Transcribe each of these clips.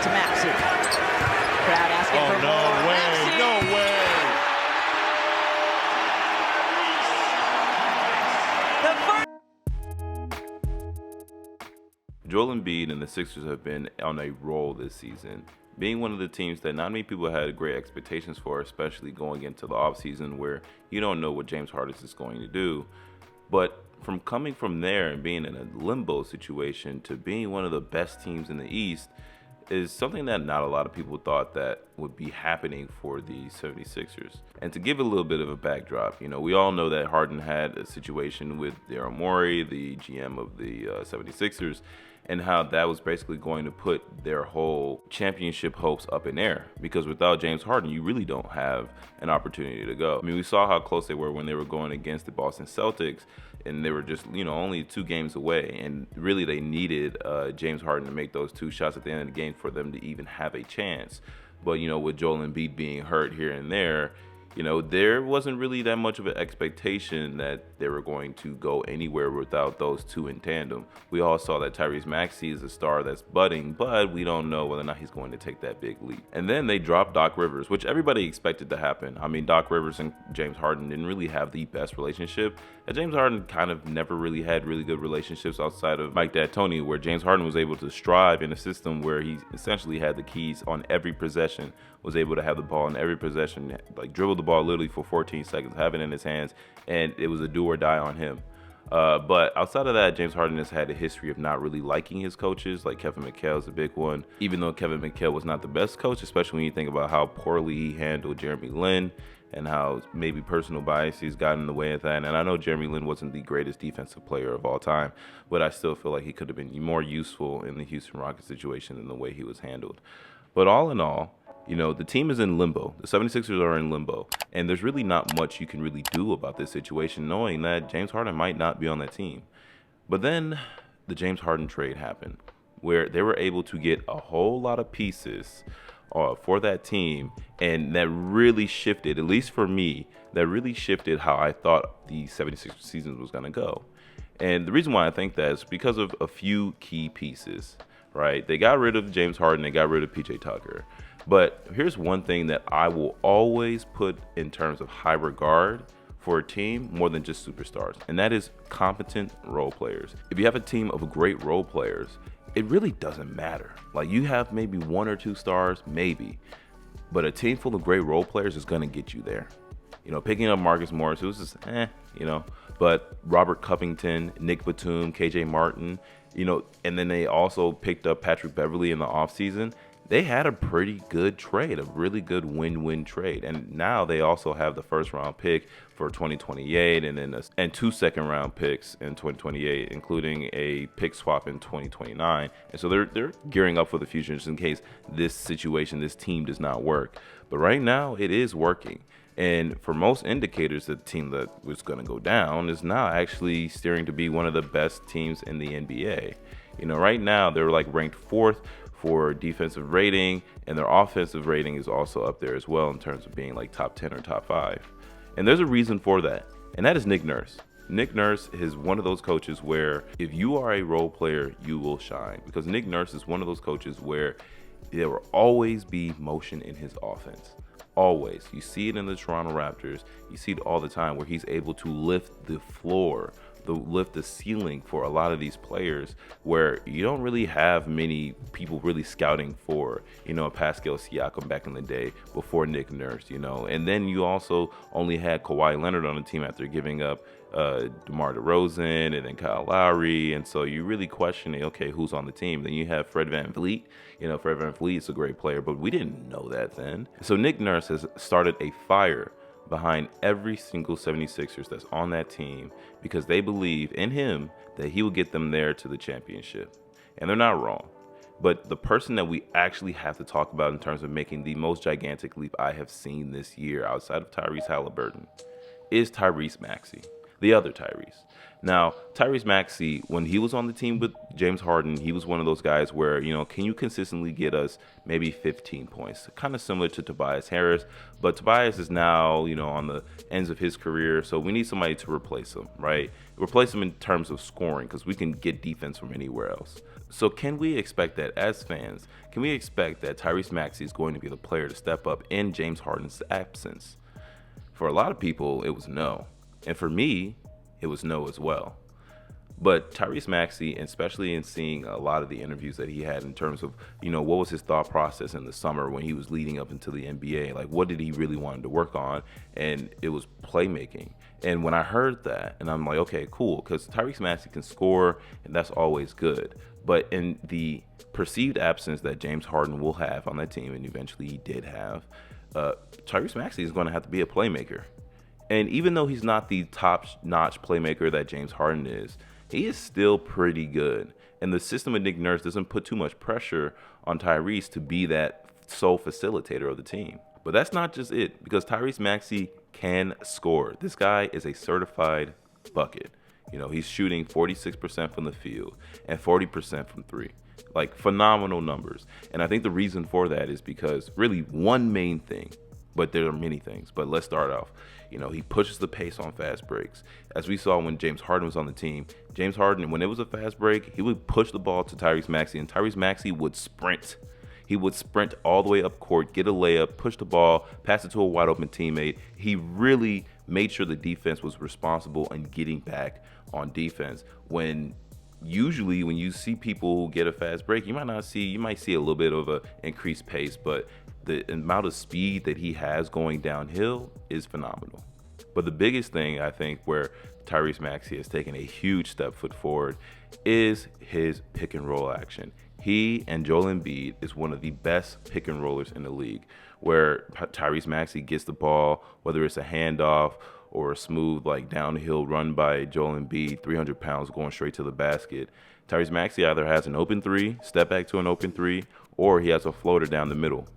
to Maxey. Crowd asking for no more. way, Maxey. no way. Joel Embiid and the Sixers have been on a roll this season, being one of the teams that not many people had great expectations for, especially going into the offseason where you don't know what James Harden is going to do. But from coming from there and being in a limbo situation to being one of the best teams in the East is something that not a lot of people thought that would be happening for the 76ers. And to give a little bit of a backdrop, we all know that Harden had a situation with Daryl Morey, the GM of the 76ers, and how that was basically going to put their whole championship hopes up in air. Because without James Harden, you really don't have an opportunity to go. I mean, we saw how close they were when they were going against the Boston Celtics, and they were just, only 2 games away. And really, they needed James Harden to make those 2 shots at the end of the game for them to even have a chance. But, with Joel Embiid being hurt here and there, there wasn't really that much of an expectation that they were going to go anywhere without those 2 in tandem. We all saw that Tyrese Maxey is a star that's budding, but we don't know whether or not he's going to take that big leap. And then they dropped Doc Rivers, which everybody expected to happen. I mean, Doc Rivers and James Harden didn't really have the best relationship. And James Harden kind of never really had really good relationships outside of Mike D'Antoni, where James Harden was able to strive in a system where he essentially had the keys on every possession, was able to have the ball in every possession, like dribble the ball literally for 14 seconds, have it in his hands, and it was a do or die on him. But outside of that, James Harden has had a history of not really liking his coaches, like Kevin McHale is a big one, even though Kevin McHale was not the best coach, especially when you think about how poorly he handled Jeremy Lin and how maybe personal biases got in the way of that. And I know Jeremy Lin wasn't the greatest defensive player of all time, but I still feel like he could have been more useful in the Houston Rockets situation than the way he was handled. But all in all, the team is in limbo. The 76ers are in limbo. And there's really not much you can really do about this situation, knowing that James Harden might not be on that team. But then the James Harden trade happened, where they were able to get a whole lot of pieces for that team. And that really shifted, at least for me, that really shifted how I thought the 76ers season was going to go. And the reason why I think that is because of a few key pieces, right? They got rid of James Harden. They got rid of PJ Tucker. But here's one thing that I will always put in terms of high regard for a team more than just superstars, and that is competent role players. If you have a team of great role players, it really doesn't matter. Like, you have maybe 1 or 2 stars, maybe, but a team full of great role players is going to get you there. Picking up Marcus Morris, it was just, but Robert Covington, Nick Batum, KJ Martin, and then they also picked up Patrick Beverley in the offseason. They had a pretty good trade, a really good win-win trade. And now they also have the first-round pick for 2028 and 2 second-round picks in 2028, including a pick swap in 2029. And so they're gearing up for the future just in case this team does not work. But right now, it is working. And for most indicators, the team that was going to go down is now actually steering to be one of the best teams in the NBA. Right now, they're ranked 4th for defensive rating, and their offensive rating is also up there as well in terms of being top 10 or top 5. And there's a reason for that, and that is Nick Nurse. Nick Nurse is one of those coaches where if you are a role player, you will shine, because Nick Nurse is one of those coaches where there will always be motion in his offense. Always. You see it in the Toronto Raptors. You see it all the time where he's able to lift the floor, lift the ceiling for a lot of these players where you don't really have many people really scouting for, Pascal Siakam back in the day before Nick Nurse, And then you also only had Kawhi Leonard on the team after giving up DeMar DeRozan and then Kyle Lowry. And so you really questioning, okay, who's on the team? Then you have Fred VanVleet. Fred VanVleet is a great player, but we didn't know that then. So Nick Nurse has started a fire behind every single 76ers that's on that team because they believe in him that he will get them there to the championship. And they're not wrong. But the person that we actually have to talk about in terms of making the most gigantic leap I have seen this year outside of Tyrese Halliburton is Tyrese Maxey. the other Tyrese. Now, Tyrese Maxey, when he was on the team with James Harden, he was one of those guys where, can you consistently get us maybe 15 points? Kind of similar to Tobias Harris, but Tobias is now, on the ends of his career, so we need somebody to replace him, right? Replace him in terms of scoring, because we can get defense from anywhere else. So can we expect that as fans, can we expect that Tyrese Maxey is going to be the player to step up in James Harden's absence? For a lot of people, it was no. And for me, it was no as well. But Tyrese Maxey, especially in seeing a lot of the interviews that he had in terms of, what was his thought process in the summer when he was leading up into the NBA? Like, what did he really want to work on? And it was playmaking. And when I heard that, and I'm like, okay, cool, because Tyrese Maxey can score, and that's always good. But in the perceived absence that James Harden will have on that team, and eventually he did have, Tyrese Maxey is going to have to be a playmaker. And even though he's not the top-notch playmaker that James Harden is, he is still pretty good. And the system of Nick Nurse doesn't put too much pressure on Tyrese to be that sole facilitator of the team. But that's not just it, because Tyrese Maxey can score. This guy is a certified bucket. He's shooting 46% from the field and 40% from three. Like, phenomenal numbers. And I think the reason for that is because really one main thing, but there are many things. But let's start off. He pushes the pace on fast breaks. As we saw when James Harden was on the team, James Harden, when it was a fast break, he would push the ball to Tyrese Maxey, and Tyrese Maxey would sprint. He would sprint all the way up court, get a layup, push the ball, pass it to a wide open teammate. He really made sure the defense was responsible in getting back on defense. Usually when you see people get a fast break, you might see a little bit of a increased pace, but the amount of speed that he has going downhill is phenomenal. But the biggest thing, I think, where Tyrese Maxey has taken a huge step forward is his pick and roll action. He and Joel Embiid is one of the best pick and rollers in the league, where Tyrese Maxey gets the ball, whether it's a handoff or a smooth downhill run by Joel Embiid, 300 pounds going straight to the basket. Tyrese Maxey either has an open three, step back to an open three, or he has a floater down the middle.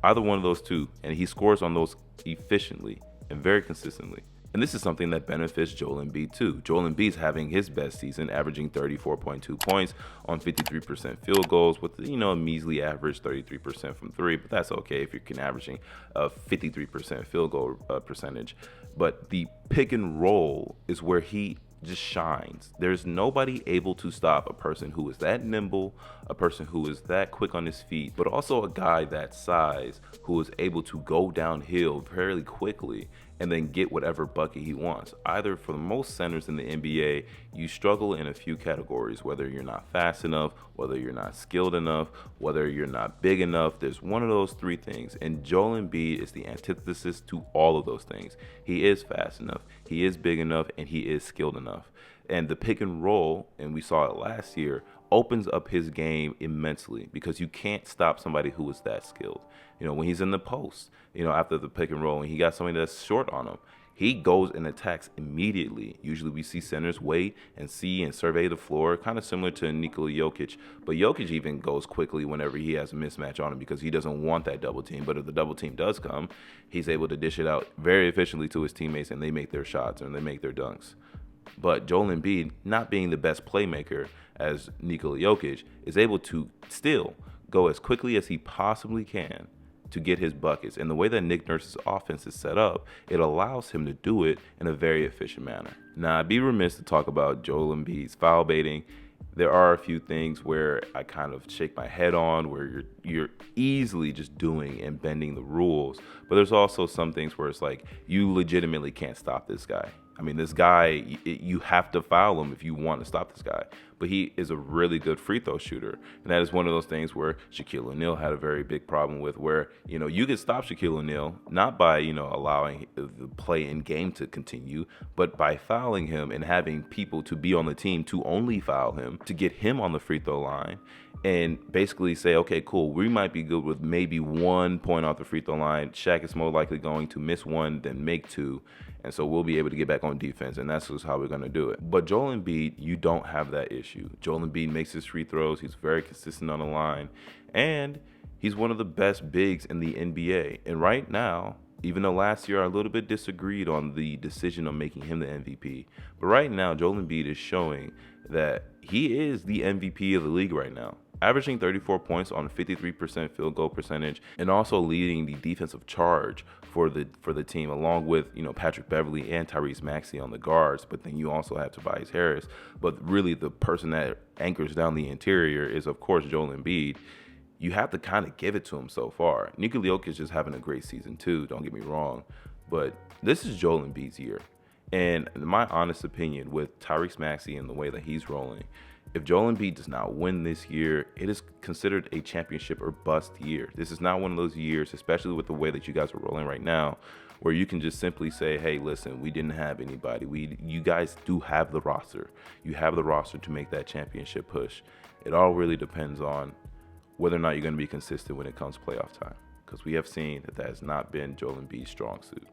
Either one of those two, and he scores on those efficiently and very consistently. And this is something that benefits Joel Embiid too. Joel Embiid's having his best season, averaging 34.2 points on 53% field goals with, a measly average 33% from three, but that's okay if you're averaging a 53% field goal percentage. But the pick and roll is where he just shines. There's nobody able to stop a person who is that nimble, a person who is that quick on his feet, but also a guy that size who is able to go downhill fairly quickly and then get whatever bucket he wants. Either for most centers in the NBA, you struggle in a few categories, whether you're not fast enough, whether you're not skilled enough, whether you're not big enough. There's one of those three things. And Joel Embiid is the antithesis to all of those things. He is fast enough, he is big enough, and he is skilled enough. And the pick and roll, and we saw it last year, opens up his game immensely because you can't stop somebody who is that skilled. When he's in the post, after the pick and roll, and he got somebody that's short on him, he goes and attacks immediately. Usually we see centers wait and see and survey the floor, kind of similar to Nikola Jokic. But Jokic even goes quickly whenever he has a mismatch on him because he doesn't want that double team. But if the double team does come, he's able to dish it out very efficiently to his teammates, and they make their shots and they make their dunks. But Joel Embiid, not being the best playmaker as Nikola Jokic, is able to still go as quickly as he possibly can to get his buckets. And the way that Nick Nurse's offense is set up, it allows him to do it in a very efficient manner. Now, I'd be remiss to talk about Joel Embiid's foul baiting. There are a few things where I kind of shake my head on, where you're easily just doing and bending the rules. But there's also some things where it's like, you legitimately can't stop this guy. I mean, this guy, you have to foul him if you want to stop this guy. But he is a really good free throw shooter. And that is one of those things where Shaquille O'Neal had a very big problem with, where, you can stop Shaquille O'Neal, not by, allowing the play in game to continue, but by fouling him and having people to be on the team to only foul him, to get him on the free throw line and basically say, okay, cool, we might be good with maybe 1 point off the free throw line. Shaq is more likely going to miss one than make two. And so we'll be able to get back on defense, and that's just how we're going to do it. But Joel Embiid, you don't have that issue. Joel Embiid makes his free throws. He's very consistent on the line, and he's one of the best bigs in the NBA. And right now, Even though last year I a little bit disagreed on the decision of making him the MVP. But right now, Joel Embiid is showing that he is the MVP of the league right now. Averaging 34 points on 53% field goal percentage, and also leading the defensive charge for the team, along with Patrick Beverley and Tyrese Maxey on the guards. But then you also have Tobias Harris. But really, the person that anchors down the interior is, of course, Joel Embiid. You have to kind of give it to him so far. Nikola Jokic is having a great season too, don't get me wrong. But this is Joel Embiid's year. And in my honest opinion, with Tyrese Maxey and the way that he's rolling, if Joel Embiid does not win this year, it is considered a championship or bust year. This is not one of those years, especially with the way that you guys are rolling right now, where you can just simply say, hey, listen, we didn't have anybody. You guys do have the roster. You have the roster to make that championship push. It all really depends on whether or not you're going to be consistent when it comes to playoff time, because we have seen that has not been Joel Embiid's strong suit.